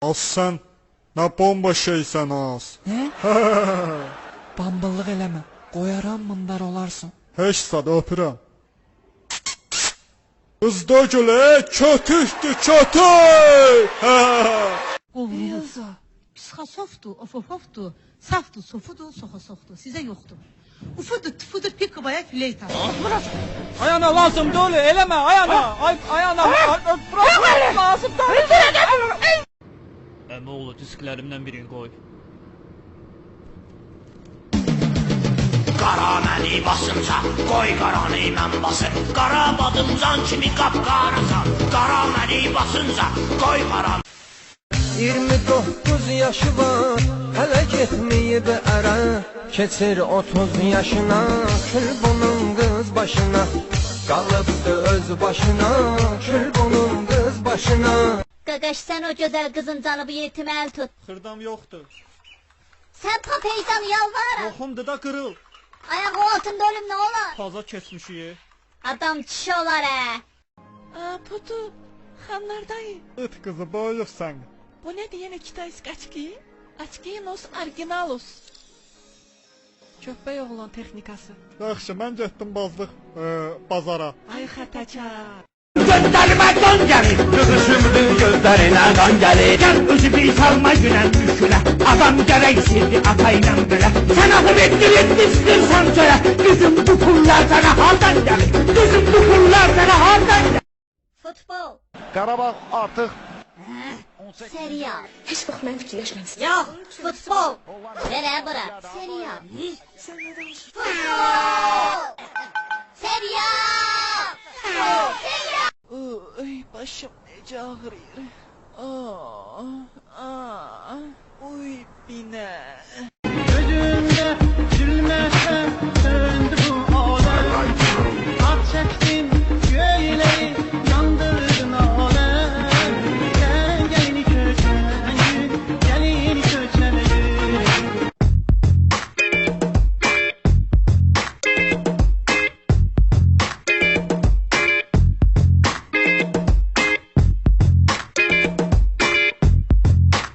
Az sen ne bomba şeysen az. Ne? Bambıllık eleme. Koyaram mındar olarsın. Heç sad öpürəm. Hızda göle kötüktü kötü. Yaza. Psixosoftu, ofofoftu, saftu, sofudu, soxosoftu. Size yoktu. Ufudu, tufudu, pikabaya, fleyta. Ayağına lazım dolu eleme ayağına. Ayağına. Bırak lazım dolu. Eme oğlu disklerimden birini koy. Qara məni basınca, qoy qaranı mən basır. Qara badımcan kimi qapqarasan. Qara məni basınca, qoy qaranı. 29 yaşı var, hələ getməyib ərə. Keçir 30 yaşına, kül bunun qız başına. Qalıbdı öz başına, kül bunun qız başına. Qaqaş, sen o güzel kızın canı bu yetimi el tut. Xırdam yoxdur. Sen pap heyecanı yalvarırım. Yoxumdur da qırıl. Ayağı altında ölüm ne olur? Taza keçmişik. Adam çişi olar he. Putu. Xanlar dayı. It kızı boyuqsan. Bu ne diyene kitaysk açki? Açki nos originalos. Köpək oğlan texnikası. Yaxşı, mən getdim bazara. Ay xataça. Gözlerime don gelir, kızışımdın gözlerine don gelir. Gel özü bir salma gülen düşüle, adam gereksizdi atayla böyle. Sen akıl ettirmişsin söyle, bizim bu pullar sana haldan gelir. Bizim bu pullar sana haldan gelir. Futbol. Qarabağ artıq Serial. Heç vaxt mən fikirləşməmişdim. Yok. Futbol. Nere bırak? Serial. Futbol. Serial. Serial. Ay başım nece ağrıyor.